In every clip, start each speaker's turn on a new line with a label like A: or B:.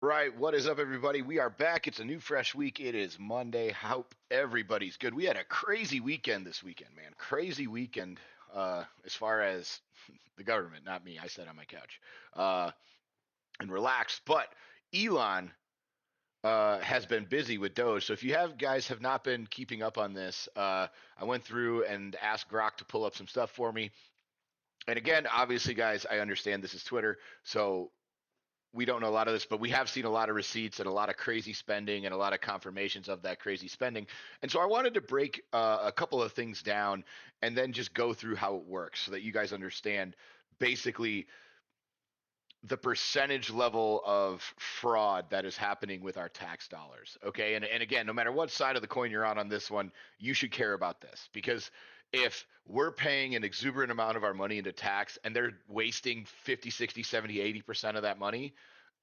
A: Right. What is up, everybody? We are back. It's a new, fresh week. It is Monday. Hope everybody's good. We had a crazy weekend this weekend, man. Crazy weekend as far as the government, not me. I sat on my couch uh, and relaxed. But Elon has been busy with Doge. So if you have not been keeping up on this, I went through and asked Grok to pull up some stuff for me. And again, obviously, guys, I understand this is Twitter. So we don't know a lot of this, but we have seen a lot of receipts and a lot of crazy spending and a lot of confirmations of that crazy spending. And so I wanted to break a couple of things down and then just go through how it works so that you guys understand basically the percentage level of fraud that is happening with our tax dollars. Okay. And again, no matter what side of the coin you're on this one, you should care about this because if we're paying an exuberant amount of our money into tax and they're wasting 50, 60, 70, 80% of that money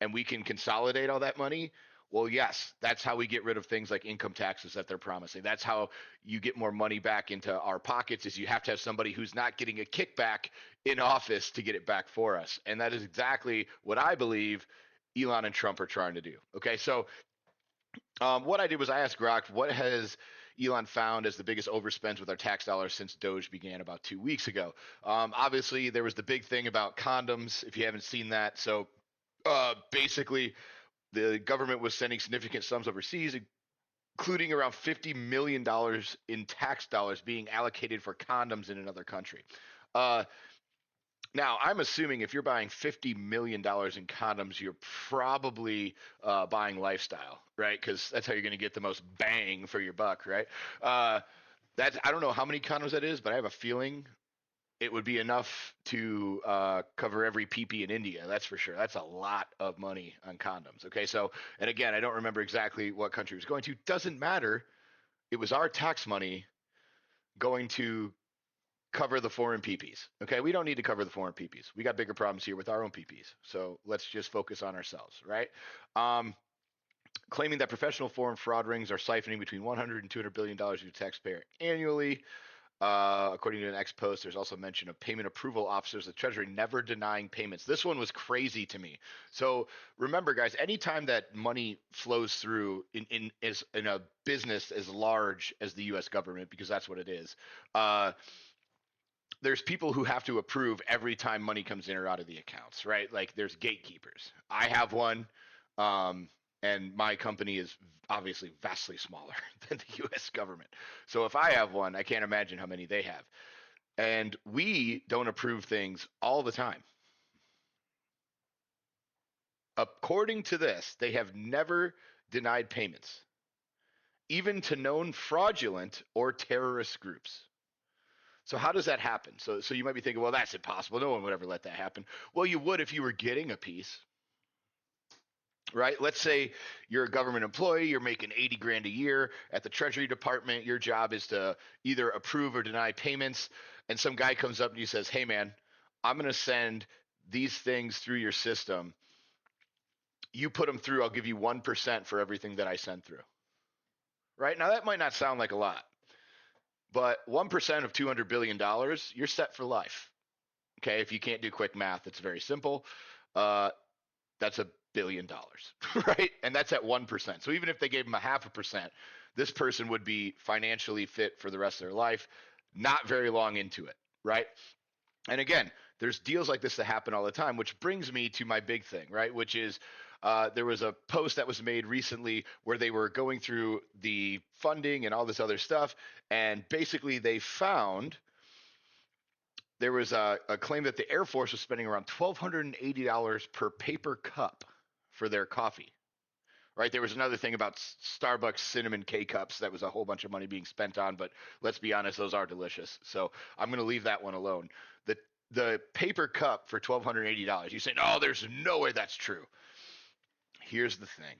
A: and we can consolidate all that money, well, yes, that's how we get rid of things like income taxes that they're promising. That's how you get more money back into our pockets is you have to have somebody who's not getting a kickback in office to get it back for us. And that is exactly what I believe Elon and Trump are trying to do. Okay, so what I did was I asked Grok, what has Elon found as the biggest overspends with our tax dollars since Doge began about 2 weeks ago? Obviously, there was the big thing about condoms, if you haven't seen that. So basically, the government was sending significant sums overseas, including around $50 million in tax dollars being allocated for condoms in another country. Uh, Now, I'm assuming if you're buying $50 million in condoms, you're probably buying lifestyle, right? Because that's how you're going to get the most bang for your buck, right? Uh, I don't know how many condoms that is, but I have a feeling it would be enough to cover every PP in India. That's for sure. That's a lot of money on condoms. Okay, so and again, I don't remember exactly what country it was going to. Doesn't matter. It was our tax money going to cover the foreign PPs. Okay, we don't need to cover the foreign PPs. We got bigger problems here with our own PPs. So let's just focus on ourselves, right? Um, Claiming that professional foreign fraud rings are siphoning between 100 and 200 billion dollars of taxpayer annually. According to an ex post, there's also mention of payment approval officers, the Treasury never denying payments. This one was crazy to me. So remember, guys, anytime that money flows through in a business as large as the U.S. government, because that's what it is, there's people who have to approve every time money comes in or out of the accounts, right? Like there's gatekeepers. I have one. And my company is obviously vastly smaller than the US government. So if I have one, I can't imagine how many they have. And we don't approve things all the time. According to this, they have never denied payments, even to known fraudulent or terrorist groups. So how does that happen? So you might be thinking, well, that's impossible. No one would ever let that happen. Well, you would if you were getting a piece, right? Let's say you're a government employee, you're making 80 grand a year at the Treasury Department. Your job is to either approve or deny payments. And some guy comes up and he says, hey, man, I'm going to send these things through your system. You put them through, I'll give you 1% for everything that I send through. Right? Now, that might not sound like a lot, but 1% of $200 billion, you're set for life. Okay. If you can't do quick math, it's very simple. That's $1 billion, right? And that's at 1%. So even if they gave them a 0.5%, this person would be financially fit for the rest of their life, not very long into it, right? And again, there's deals like this that happen all the time, which brings me to my big thing, right? Which is there was a post that was made recently where they were going through the funding and all this other stuff. And basically, they found there was a claim that the Air Force was spending around $1,280 per paper cup for their coffee. Right, there was another thing about Starbucks cinnamon K cups that was a whole bunch of money being spent on, but let's be honest, those are delicious. So I'm going to leave that one alone. The paper cup for $1,280. You say, no, there's no way that's true. Here's the thing,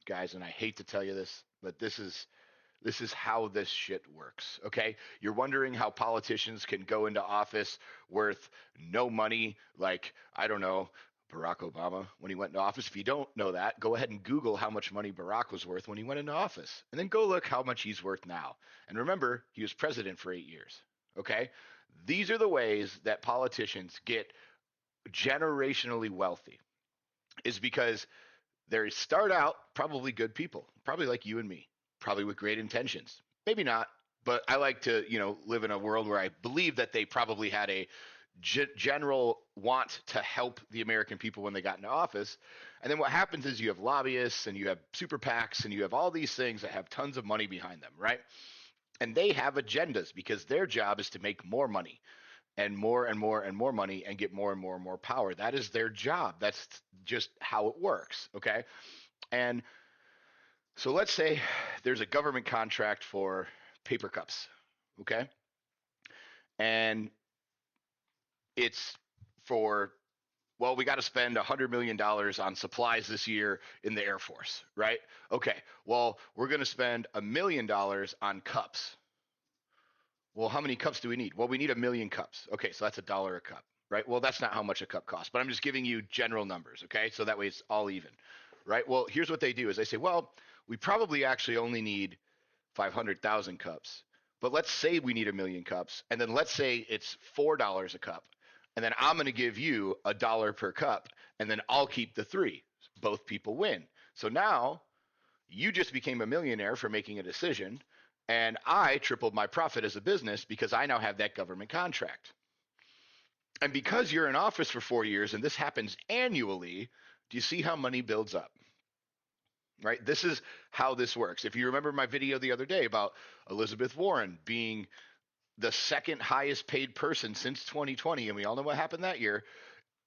A: guys, and I hate to tell you this, but this is how this shit works. Okay, you're wondering how politicians can go into office worth no money, like I don't know, Barack Obama when he went into office. If you don't know that, go ahead and Google how much money Barack was worth when he went into office, and then go look how much he's worth now. And remember, he was president for 8 years. Okay, these are the ways that politicians get generationally wealthy, is because They start out probably good people, probably like you and me, probably with great intentions. Maybe not, but I like to, live in a world where I believe that they probably had a general want to help the American people when they got into office. And then what happens is you have lobbyists and you have super PACs and you have all these things that have tons of money behind them, right? And they have agendas because their job is to make more money and more and more and more money and get more and more and more power. That is their job. That's just how it works. Okay. And so let's say there's a government contract for paper cups. Okay. And it's for, well, we got to spend $100 million on supplies this year in the Air Force, right? Okay. Well, we're going to spend $1 million on cups. Well, how many cups do we need? Well, we need 1 million cups. Okay, so that's $1 a cup, right? Well, that's not how much a cup costs, but I'm just giving you general numbers, okay? So that way it's all even, right? Well, here's what they do is they say, well, we probably actually only need 500,000 cups, but let's say we need 1 million cups, and then let's say it's $4 a cup, and then I'm going to give you $1 per cup, and then I'll keep the three. Both people win. So now you just became a millionaire for making a decision, and I tripled my profit as a business because I now have that government contract. And because you're in office for 4 years and this happens annually, do you see how money builds up? Right? This is how this works. If you remember my video the other day about Elizabeth Warren being the second highest paid person since 2020, and we all know what happened that year,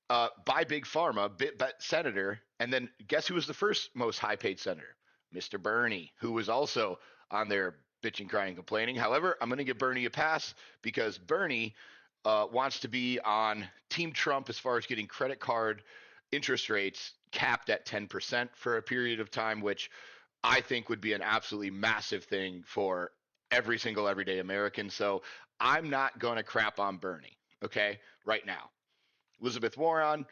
A: by Big Pharma, senator, and then guess who was the first most high paid senator? Mr. Bernie, who was also on there bitching, crying, complaining. However, I'm going to give Bernie a pass because Bernie wants to be on Team Trump as far as getting credit card interest rates capped at 10% for a period of time, which I think would be an absolutely massive thing for every single everyday American. So I'm not going to crap on Bernie, okay, right now. Elizabeth Warren,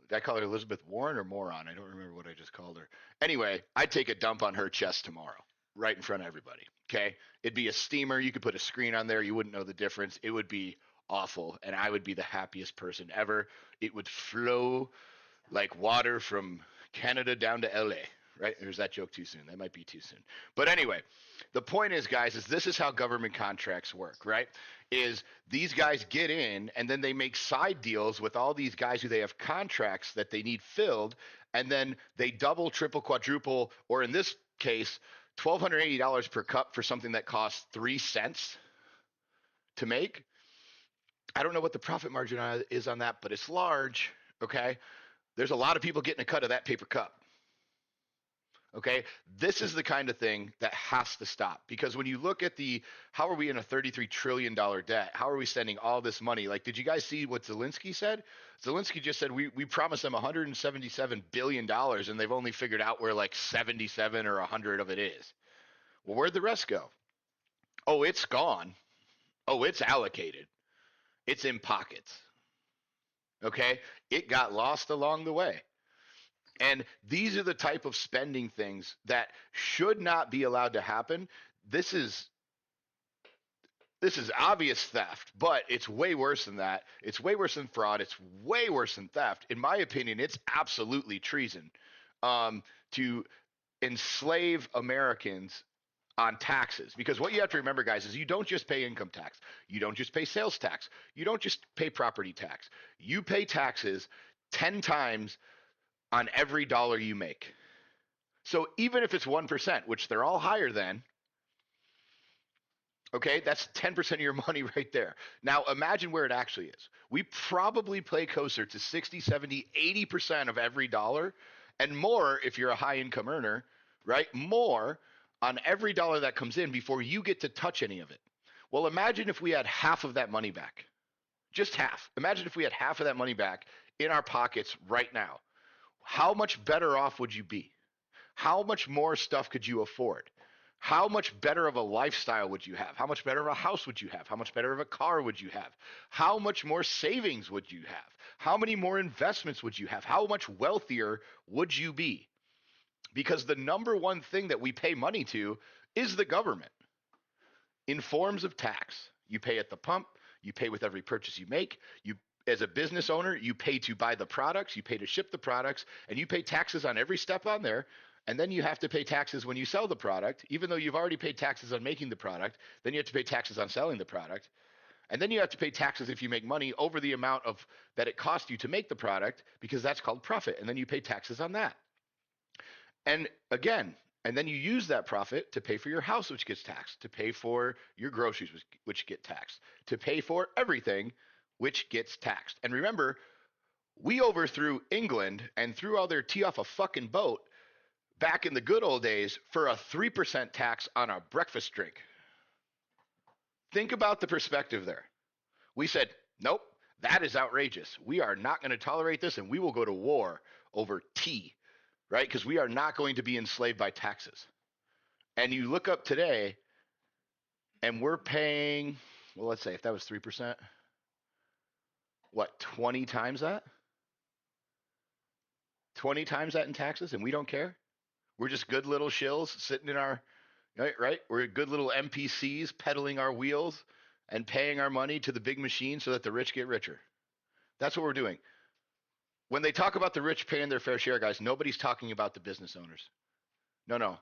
A: did I call her Elizabeth Warren or moron? I don't remember what I just called her. Anyway, I'd take a dump on her chest tomorrow, right in front of everybody. Okay. It'd be a steamer. You could put a screen on there. You wouldn't know the difference. It would be awful. And I would be the happiest person ever. It would flow like water from Canada down to LA. Right? Or is that joke too soon? That might be too soon. But anyway, the point is, guys, is this is how government contracts work, right? Is these guys get in and then they make side deals with all these guys who they have contracts that they need filled, and then they double, triple, quadruple, or in this case, $1,280 per cup for something that costs 3 cents to make. I don't know what the profit margin is on that, but it's large, okay? There's a lot of people getting a cut of that paper cup. Okay, this is the kind of thing that has to stop, because when you look at how are we in a $33 trillion debt? How are we spending all this money? Like, did you guys see what Zelensky said? Zelensky just said we promised them $177 billion and they've only figured out where like 77 or 100 of it is. Well, where'd the rest go? Oh, it's gone. Oh, it's allocated. It's in pockets. Okay, it got lost along the way. And these are the type of spending things that should not be allowed to happen. This is obvious theft, but it's way worse than that. It's way worse than fraud. It's way worse than theft. In my opinion, it's absolutely treason to enslave Americans on taxes. Because what you have to remember, guys, is you don't just pay income tax. You don't just pay sales tax. You don't just pay property tax. You pay taxes 10 times on every dollar you make. So even if it's 1%, which they're all higher than, okay, that's 10% of your money right there. Now imagine where it actually is. We probably pay closer to 60, 70, 80% of every dollar, and more if you're a high income earner, right? More on every dollar that comes in before you get to touch any of it. Well, imagine if we had half of that money back. Just half. Imagine if we had half of that money back in our pockets right now. How much better off would you be? How much more stuff could you afford? How much better of a lifestyle would you have? How much better of a house would you have? How much better of a car would you have? How much more savings would you have? How many more investments would you have? How much wealthier would you be? Because the number one thing that we pay money to is the government in forms of tax. You pay at the pump. You pay with every purchase you make. You as a business owner, you pay to buy the products, you pay to ship the products, and you pay taxes on every step on there. And then you have to pay taxes when you sell the product, even though you've already paid taxes on making the product. Then you have to pay taxes on selling the product. And then you have to pay taxes if you make money over the amount of that it cost you to make the product, because that's called profit. And then you pay taxes on that. And again, and then you use that profit to pay for your house, which gets taxed, to pay for your groceries, which get taxed, to pay for everything, which gets taxed. And remember, we overthrew England and threw all their tea off a fucking boat back in the good old days for a 3% tax on a breakfast drink. Think about the perspective there. We said, nope, that is outrageous. We are not going to tolerate this, and we will go to war over tea, right? Because we are not going to be enslaved by taxes. And you look up today, and we're paying, well, let's say if that was 3%, what, 20 times that? 20 times that in taxes, and we don't care? We're just good little shills sitting in our, right? We're good little NPCs peddling our wheels and paying our money to the big machine so that the rich get richer. That's what we're doing. When they talk about the rich paying their fair share, guys, nobody's talking about the business owners. No.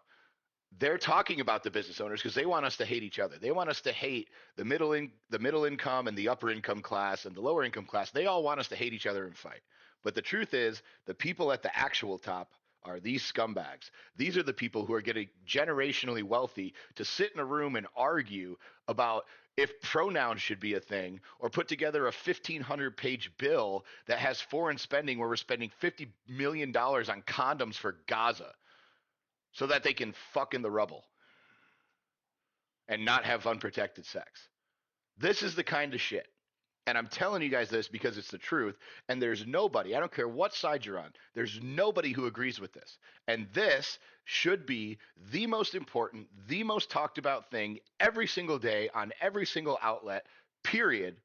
A: They're talking about the business owners because they want us to hate each other. They want us to hate the middle income and the upper income class and the lower income class. They all want us to hate each other and fight. But the truth is, the people at the actual top are these scumbags. These are the people who are getting generationally wealthy to sit in a room and argue about if pronouns should be a thing, or put together a 1,500-page bill that has foreign spending where we're spending $50 million on condoms for Gaza so that they can fuck in the rubble and not have unprotected sex. This is the kind of shit. And I'm telling you guys this because it's the truth. And there's nobody, I don't care what side you're on, there's nobody who agrees with this. And this should be the most important, the most talked about thing every single day on every single outlet, period,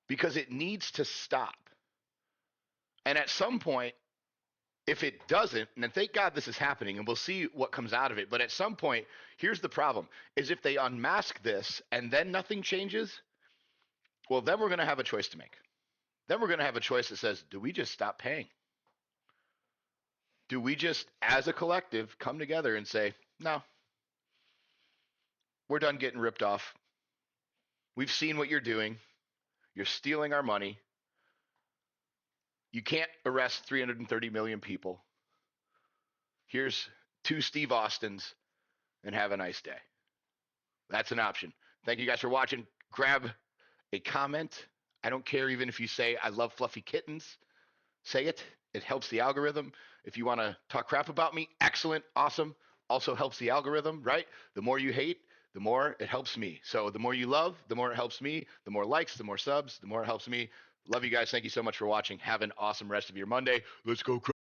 A: because it needs to stop. And at some point, if it doesn't, and thank God this is happening, and we'll see what comes out of it, but at some point, here's the problem, is if they unmask this and then nothing changes, well, then we're going to have a choice to make. Then we're going to have a choice that says, do we just stop paying? Do we just, as a collective, come together and say, no, we're done getting ripped off. We've seen what you're doing. You're stealing our money. You can't arrest 330 million people. Here's 2 Steve Austins, and have a nice day. That's an option. Thank you guys for watching. Grab a comment. I don't care even if you say, I love fluffy kittens. Say it. It helps the algorithm. If you want to talk crap about me, excellent, awesome. Also helps the algorithm, right? The more you hate, the more it helps me. So the more you love, the more it helps me. The more likes, the more subs, the more it helps me. Love you guys. Thank you so much for watching. Have an awesome rest of your Monday. Let's go.